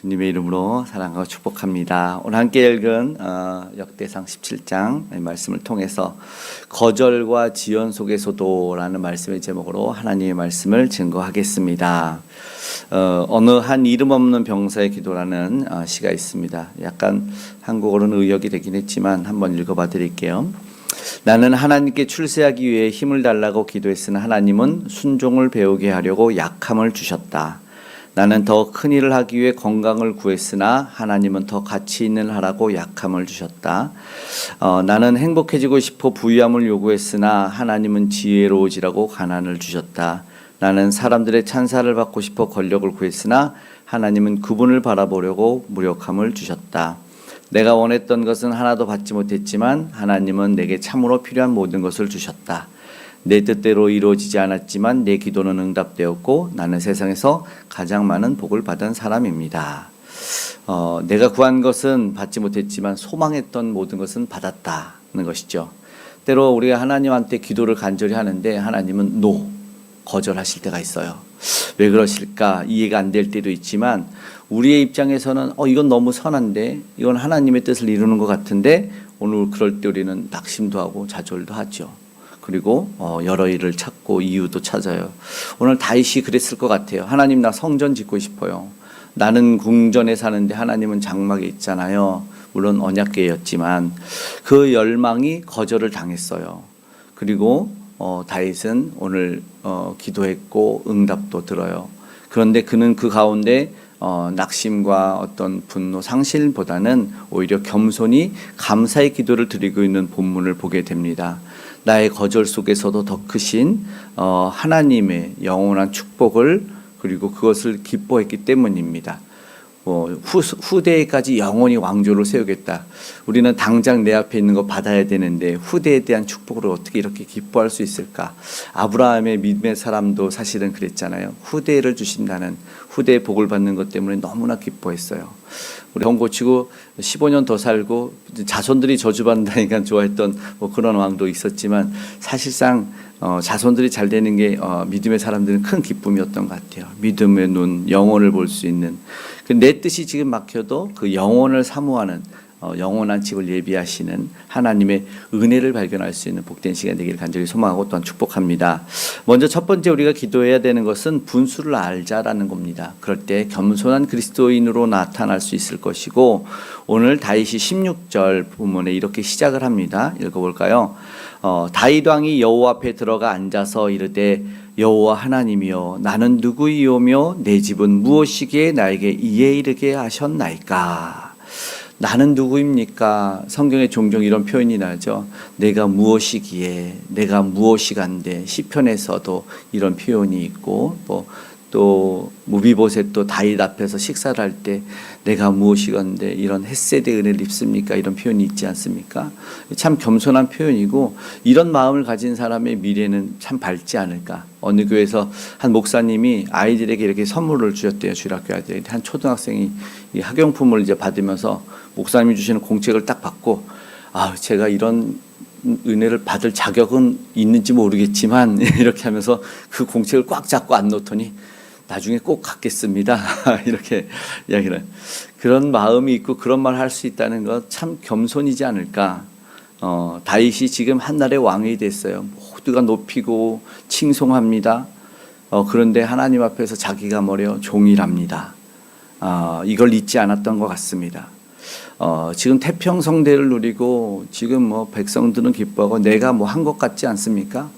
주님의 이름으로 사랑하고 축복합니다. 오늘 함께 읽은 역대상 17장 말씀을 통해서 거절과 지연 속에서도라는 말씀의 제목으로 하나님의 말씀을 증거하겠습니다. 어느 한 이름 없는 병사의 기도라는 시가 있습니다. 약간 한국어로는 의역이 되긴 했지만 한번 읽어봐 드릴게요. 나는 하나님께 출세하기 위해 힘을 달라고 기도했으나 하나님은 순종을 배우게 하려고 약함을 주셨다. 나는 더 큰 일을 하기 위해 건강을 구했으나 하나님은 더 가치 있는 일을 하라고 약함을 주셨다. 나는 행복해지고 싶어 부유함을 요구했으나 하나님은 지혜로워지라고 가난을 주셨다. 나는 사람들의 찬사를 받고 싶어 권력을 구했으나 하나님은 그분을 바라보려고 무력함을 주셨다. 내가 원했던 것은 하나도 받지 못했지만 하나님은 내게 참으로 필요한 모든 것을 주셨다. 내 뜻대로 이루어지지 않았지만 내 기도는 응답되었고 나는 세상에서 가장 많은 복을 받은 사람입니다. 내가 구한 것은 받지 못했지만 소망했던 모든 것은 받았다는 것이죠. 때로 우리가 하나님한테 기도를 간절히 하는데 하나님은 거절하실 때가 있어요. 왜 그러실까 이해가 안 될 때도 있지만 우리의 입장에서는 이건 너무 선한데 이건 하나님의 뜻을 이루는 것 같은데 오늘 그럴 때 우리는 낙심도 하고 좌절도 하죠. 그리고 여러 일을 찾고 이유도 찾아요. 오늘 다윗이 그랬을 것 같아요. 하나님, 나 성전 짓고 싶어요. 나는 궁전에 사는데 하나님은 장막에 있잖아요. 물론 언약궤였지만 그 열망이 거절을 당했어요. 그리고 다윗은 오늘 기도했고 응답도 들어요. 그런데 그는 그 가운데 낙심과 어떤 분노, 상실보다는 오히려 겸손히 감사의 기도를 드리고 있는 본문을 보게 됩니다. 나의 거절 속에서도 더 크신 하나님의 영원한 축복을 그리고 그것을 기뻐했기 때문입니다. 후대에까지 영원히 왕조를 세우겠다. 우리는 당장 내 앞에 있는 거 받아야 되는데 후대에 대한 축복을 어떻게 이렇게 기뻐할 수 있을까? 아브라함의 믿음의 사람도 사실은 그랬잖아요. 후대를 주신다는 후대의 복을 받는 것 때문에 너무나 기뻐했어요. 우리 병 고치고 15년 더 살고 자손들이 저주받는다니까 좋아했던 그런 왕도 있었지만 사실상 자손들이 잘 되는 게 믿음의 사람들은 큰 기쁨이었던 것 같아요. 믿음의 눈, 영혼을 볼 수 있는 내 뜻이 지금 막혀도 그 영혼을 사모하는 영원한 집을 예비하시는 하나님의 은혜를 발견할 수 있는 복된 시간 되기를 간절히 소망하고 또한 축복합니다. 먼저 첫 번째 우리가 기도해야 되는 것은 분수를 알자라는 겁니다. 그럴 때 겸손한 그리스도인으로 나타날 수 있을 것이고 오늘 다윗이 16절 부문에 이렇게 시작을 합니다. 읽어볼까요? 다윗 왕이 여호와 앞에 들어가 앉아서 이르되 여호와 하나님이여 나는 누구이오며 내 집은 무엇이기에 나에게 이에 이르게 하셨나이까. 나는 누구입니까? 성경에 종종 이런 표현이 나죠. 내가 무엇이기에 내가 무엇이간데 시편에서도 이런 표현이 있고 또 무비보셋도 다윗 앞에서 식사를 할 때 내가 무엇이건데 이런 헷세대 은혜를 입습니까? 이런 표현이 있지 않습니까? 참 겸손한 표현이고 이런 마음을 가진 사람의 미래는 참 밝지 않을까. 어느 교회에서 한 목사님이 아이들에게 이렇게 선물을 주셨대요. 주일학교 아이들에게. 한 초등학생이 이 학용품을 이제 받으면서 목사님이 주시는 공책을 딱 받고 제가 이런 은혜를 받을 자격은 있는지 모르겠지만 이렇게 하면서 그 공책을 꽉 잡고 안 놓더니 나중에 꼭 갖겠습니다. 이렇게 이야기를. 그런 마음이 있고 그런 말을 할 수 있다는 것 참 겸손이지 않을까. 다윗이 지금 한나라의 왕이 됐어요. 모두가 높이고 칭송합니다. 그런데 하나님 앞에서 자기가 종이랍니다. 이걸 잊지 않았던 것 같습니다. 지금 태평성대를 누리고 지금 백성들은 기뻐하고 내가 한 것 같지 않습니까?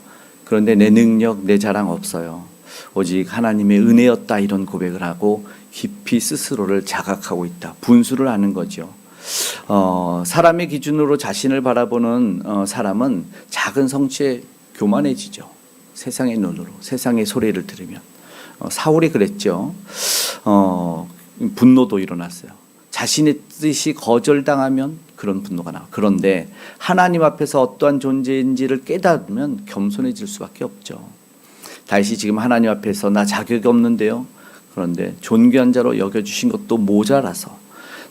그런데 내 능력, 내 자랑 없어요. 오직 하나님의 은혜였다 이런 고백을 하고 깊이 스스로를 자각하고 있다. 분수를 하는 거죠. 사람의 기준으로 자신을 바라보는 사람은 작은 성취에 교만해지죠. 세상의 눈으로, 세상의 소리를 들으면. 사울이 그랬죠. 분노도 일어났어요. 자신의 뜻이 거절당하면 그런 분노가 나와. 그런데 하나님 앞에서 어떠한 존재인지를 깨닫으면 겸손해질 수밖에 없죠. 다윗이 지금 하나님 앞에서 나 자격이 없는데요. 그런데 존귀한 자로 여겨주신 것도 모자라서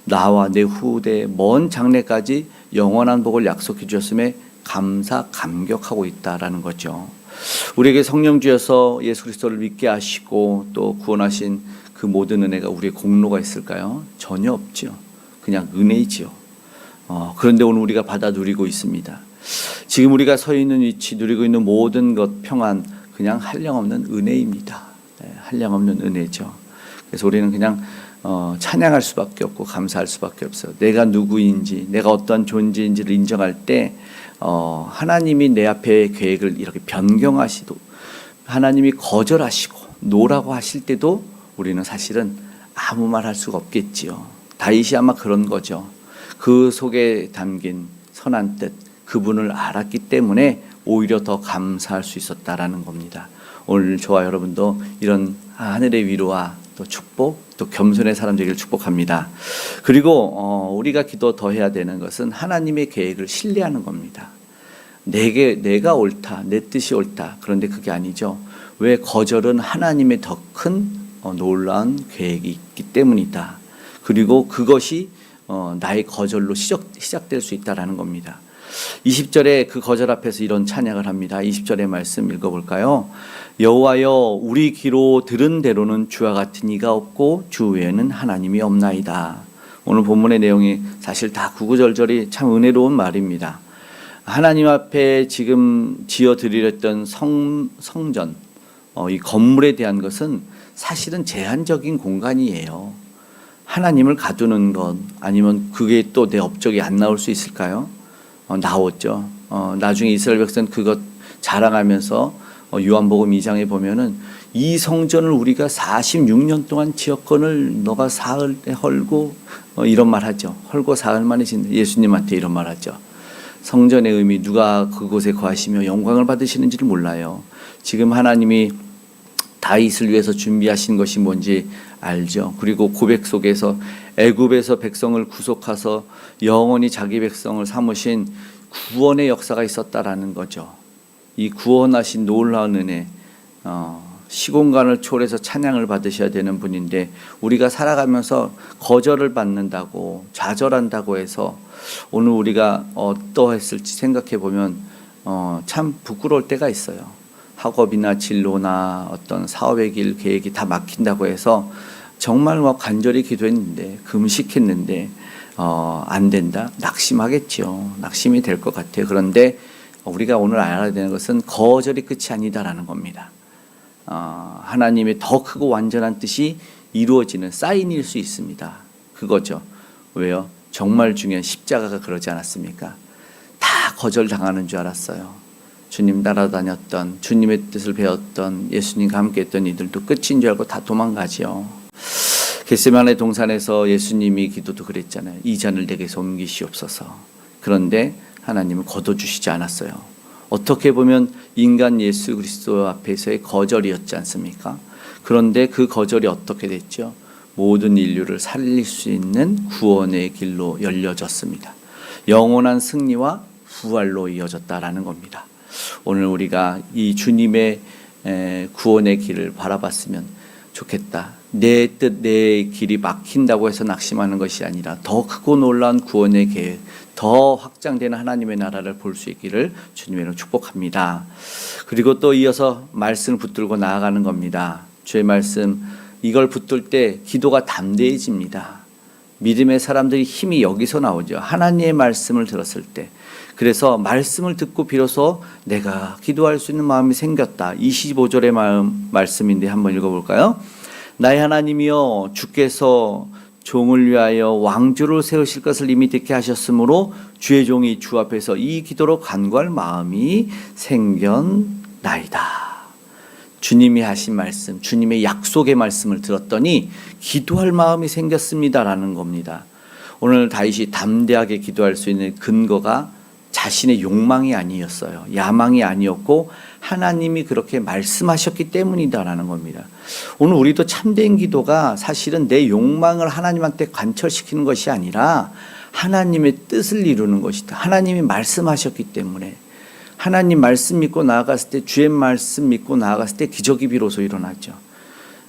나와 내 후대 먼 장래까지 영원한 복을 약속해 주셨음에 감격하고 있다라는 거죠. 우리에게 성령 주셔서 예수 그리스도를 믿게 하시고 또 구원하신 그 모든 은혜가 우리의 공로가 있을까요? 전혀 없죠. 그냥 은혜이지요. 그런데 오늘 우리가 받아 누리고 있습니다. 지금 우리가 서 있는 위치, 누리고 있는 모든 것, 평안, 그냥 한량없는 은혜입니다. 한량없는 은혜죠. 그래서 우리는 그냥 찬양할 수밖에 없고 감사할 수밖에 없어요. 내가 누구인지, 내가 어떤 존재인지를 인정할 때 하나님이 내 앞에 계획을 이렇게 변경하시도, 하나님이 거절하시고 노라고 하실 때도 우리는 사실은 아무 말 할 수가 없겠지요. 다윗이 아마 그런 거죠. 그 속에 담긴 선한 뜻, 그분을 알았기 때문에 오히려 더 감사할 수 있었다라는 겁니다. 오늘 저와 여러분도 이런 하늘의 위로와 또 축복, 또 겸손의 사람 되기를 축복합니다. 그리고 우리가 기도 더 해야 되는 것은 하나님의 계획을 신뢰하는 겁니다. 내가 옳다, 내 뜻이 옳다. 그런데 그게 아니죠. 왜 거절은 하나님의 더 큰 놀라운 계획이 있기 때문이다. 그리고 그것이 나의 거절로 시작될 수 있다라는 겁니다. 20절에 그 거절 앞에서 이런 찬양을 합니다. 20절의 말씀 읽어볼까요? 여호와여, 우리 귀로 들은 대로는 주와 같은 이가 없고 주 외에는 하나님이 없나이다. 오늘 본문의 내용이 사실 다 구구절절이 참 은혜로운 말입니다. 하나님 앞에 지금 지어드리렸던 성전, 이 건물에 대한 것은 사실은 제한적인 공간이에요. 하나님을 가두는 것, 아니면 그게 또 내 업적이 안 나올 수 있을까요? 나왔죠. 나중에 이스라엘 백성은 그것 자랑하면서 요한복음 2장에 보면은 이 성전을 우리가 46년 동안 지었건을 너가 사흘에 헐고 이런 말 하죠. 헐고 사흘 만에 짓는, 예수님한테 이런 말 하죠. 성전의 의미, 누가 그곳에 거하시며 영광을 받으시는지를 몰라요. 지금 하나님이 다윗을 위해서 준비하신 것이 뭔지 알죠. 그리고 고백 속에서 애굽에서 백성을 구속하서 영원히 자기 백성을 삼으신 구원의 역사가 있었다라는 거죠. 이 구원하신 놀라운 은혜, 시공간을 초월해서 찬양을 받으셔야 되는 분인데, 우리가 살아가면서 거절을 받는다고, 좌절한다고 해서 오늘 우리가 어떠했을지 생각해 보면 참 부끄러울 때가 있어요. 학업이나 진로나 어떤 사업의 길 계획이 다 막힌다고 해서 정말 간절히 기도했는데, 금식했는데 안 된다? 낙심하겠죠. 낙심이 될 것 같아요. 그런데 우리가 오늘 알아야 되는 것은 거절이 끝이 아니다라는 겁니다. 하나님의 더 크고 완전한 뜻이 이루어지는 사인일 수 있습니다. 그거죠. 왜요? 정말 중요한 십자가가 그러지 않았습니까? 다 거절당하는 줄 알았어요. 주님 따라다녔던, 주님의 뜻을 배웠던, 예수님과 함께했던 이들도 끝인 줄 알고 다 도망가지요. 겟세마네 동산에서 예수님이 기도도 그랬잖아요. 이 잔을 내게서 옮기시옵소서. 그런데 하나님은 거둬주시지 않았어요. 어떻게 보면 인간 예수 그리스도 앞에서의 거절이었지 않습니까? 그런데 그 거절이 어떻게 됐죠? 모든 인류를 살릴 수 있는 구원의 길로 열려졌습니다. 영원한 승리와 부활로 이어졌다라는 겁니다. 오늘 우리가 이 주님의 구원의 길을 바라봤으면 좋겠다. 내 뜻, 내 길이 막힌다고 해서 낙심하는 것이 아니라 더 크고 놀라운 구원의 계획, 더 확장되는 하나님의 나라를 볼 수 있기를 주님으로 축복합니다. 그리고 또 이어서 말씀을 붙들고 나아가는 겁니다. 주의 말씀, 이걸 붙들 때 기도가 담대해집니다. 믿음의 사람들이 힘이 여기서 나오죠. 하나님의 말씀을 들었을 때. 그래서 말씀을 듣고 비로소 내가 기도할 수 있는 마음이 생겼다. 25절의 말씀인데 한번 읽어볼까요? 나의 하나님이여, 주께서 종을 위하여 왕조를 세우실 것을 이미 듣게 하셨으므로 주의 종이 주 앞에서 이 기도로 간구할 마음이 생겼나이다. 주님이 하신 말씀, 주님의 약속의 말씀을 들었더니 기도할 마음이 생겼습니다라는 겁니다. 오늘 다윗이 담대하게 기도할 수 있는 근거가 자신의 욕망이 아니었어요. 야망이 아니었고 하나님이 그렇게 말씀하셨기 때문이다라는 겁니다. 오늘 우리도 참된 기도가 사실은 내 욕망을 하나님한테 관철시키는 것이 아니라 하나님의 뜻을 이루는 것이다. 하나님이 말씀하셨기 때문에, 하나님 말씀 믿고 나아갔을 때, 주의 말씀 믿고 나아갔을 때 기적이 비로소 일어나죠.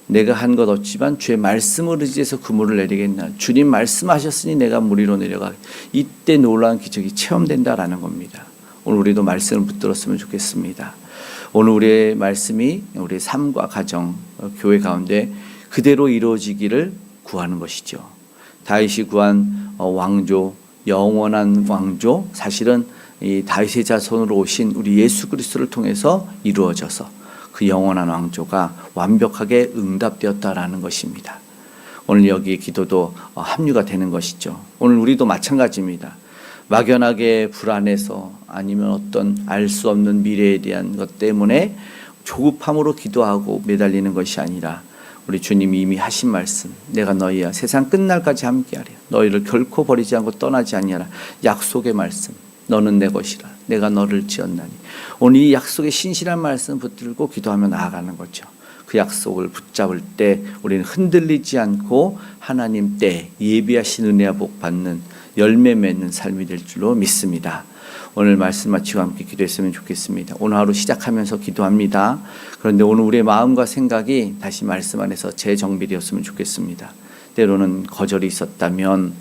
내가 한 것 없지만 주의 말씀을 의지해서 그물을 내리겠나. 주님 말씀하셨으니 내가 물 위로 내려가. 이때 놀라운 기적이 체험된다라는 겁니다. 오늘 우리도 말씀을 붙들었으면 좋겠습니다. 오늘 우리의 말씀이 우리의 삶과 가정, 교회 가운데 그대로 이루어지기를 구하는 것이죠. 다윗이 구한 왕조, 영원한 왕조, 사실은 이 다윗의 자손으로 오신 우리 예수 그리스도를 통해서 이루어져서 그 영원한 왕조가 완벽하게 응답되었다라는 것입니다. 오늘 여기 기도도 합류가 되는 것이죠. 오늘 우리도 마찬가지입니다. 막연하게 불안해서 아니면 어떤 알 수 없는 미래에 대한 것 때문에 조급함으로 기도하고 매달리는 것이 아니라 우리 주님이 이미 하신 말씀, 내가 너희와 세상 끝날까지 함께하리라, 너희를 결코 버리지 않고 떠나지 아니하라, 약속의 말씀, 너는 내 것이라, 내가 너를 지었나니. 오늘 이 약속의 신실한 말씀 붙들고 기도하며 나아가는 거죠. 그 약속을 붙잡을 때 우리는 흔들리지 않고 하나님 때 예비하신 은혜와 복 받는 열매 맺는 삶이 될 줄로 믿습니다. 오늘 말씀 마치고 함께 기도했으면 좋겠습니다. 오늘 하루 시작하면서 기도합니다. 그런데 오늘 우리의 마음과 생각이 다시 말씀 안에서 재정비되었으면 좋겠습니다. 때로는 거절이 있었다면,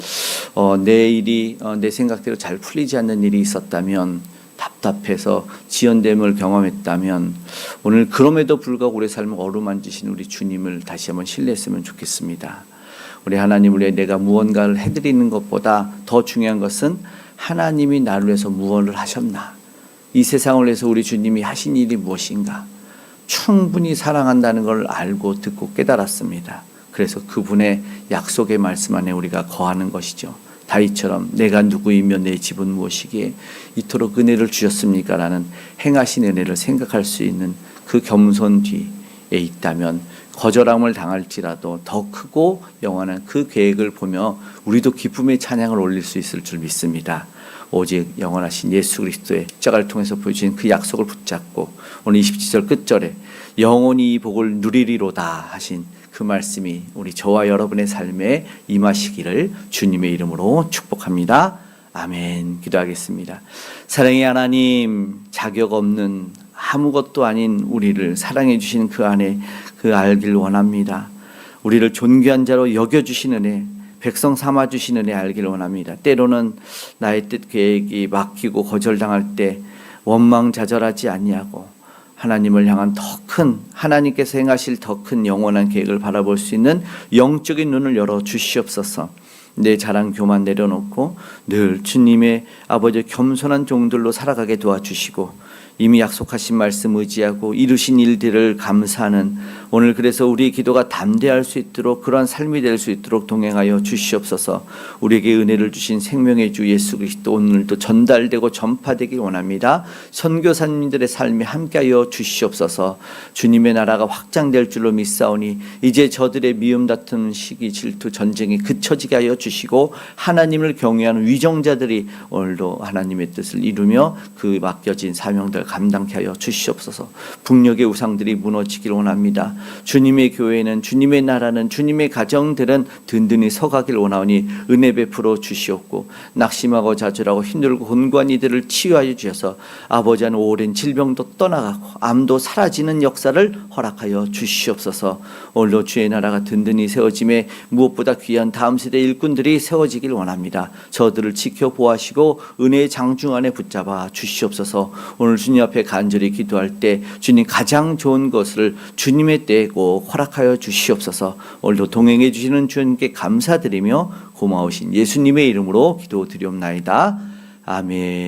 내 일이 내 생각대로 잘 풀리지 않는 일이 있었다면, 답답해서 지연됨을 경험했다면, 오늘 그럼에도 불구하고 우리의 삶을 어루만지신 우리 주님을 다시 한번 신뢰했으면 좋겠습니다. 우리 하나님, 우리 내가 무언가를 해드리는 것보다 더 중요한 것은 하나님이 나를 위해서 무엇을 하셨나, 이 세상을 위해서 우리 주님이 하신 일이 무엇인가 충분히 사랑한다는 걸 알고 듣고 깨달았습니다. 그래서 그분의 약속의 말씀 안에 우리가 거하는 것이죠. 다윗처럼 내가 누구이며 내 집은 무엇이기에 이토록 은혜를 주셨습니까? 라는 행하신 은혜를 생각할 수 있는 그 겸손 뒤에 있다면 거절함을 당할지라도 더 크고 영원한 그 계획을 보며 우리도 기쁨의 찬양을 올릴 수 있을 줄 믿습니다. 오직 영원하신 예수 그리스도의 십자가를 통해서 보여주신 그 약속을 붙잡고 오늘 27절 끝절에 영원히 이 복을 누리리로다 하신 그 말씀이 우리 저와 여러분의 삶에 임하시기를 주님의 이름으로 축복합니다. 아멘. 기도하겠습니다. 사랑의 하나님, 자격 없는 아무것도 아닌 우리를 사랑해 주신 그 안에 그 알길 원합니다. 우리를 존귀한 자로 여겨주신 은혜, 백성 삼아 주신 은혜 알기를 원합니다. 때로는 나의 뜻 계획이 막히고 거절당할 때 원망자절하지 아니하고 하나님을 향한 더 큰, 하나님께서 행하실 더 큰 영원한 계획을 바라볼 수 있는 영적인 눈을 열어 주시옵소서. 내 자랑 교만 내려놓고 늘 주님의 아버지 겸손한 종들로 살아가게 도와주시고 이미 약속하신 말씀 의지하고 이루신 일들을 감사하는 오늘, 그래서 우리의 기도가 담대할 수 있도록 그러한 삶이 될 수 있도록 동행하여 주시옵소서. 우리에게 은혜를 주신 생명의 주 예수 그리스도 오늘도 전달되고 전파되길 원합니다. 선교사님들의 삶에 함께하여 주시옵소서. 주님의 나라가 확장될 줄로 믿사오니 이제 저들의 미움 다투는 시기, 질투, 전쟁이 그쳐지게 하여 주시고 하나님을 경외하는 위정자들이 오늘도 하나님의 뜻을 이루며 그 맡겨진 사명들 감당케 하여 주시옵소서. 북녘의 우상들이 무너지길 원합니다. 주님의 교회는, 주님의 나라는, 주님의 가정들은 든든히 서가길 원하오니 은혜 베풀어 주시옵고 낙심하고 좌절하고 힘들고 곤고한 이들을 치유하여 주셔서 아버지 한 오랜 질병도 떠나가고 암도 사라지는 역사를 허락하여 주시옵소서. 오늘도 주의 나라가 든든히 세워짐에 무엇보다 귀한 다음 세대 일꾼들이 세워지길 원합니다. 저들을 지켜 보호하시고 은혜의 장중 안에 붙잡아 주시옵소서. 오늘 주님 앞에 간절히 기도할 때 주님 가장 좋은 것을 주님의 때에 꼭 허락하여 주시옵소서. 오늘도 동행해 주시는 주님께 감사드리며 고마우신 예수님의 이름으로 기도드리옵나이다. 아멘.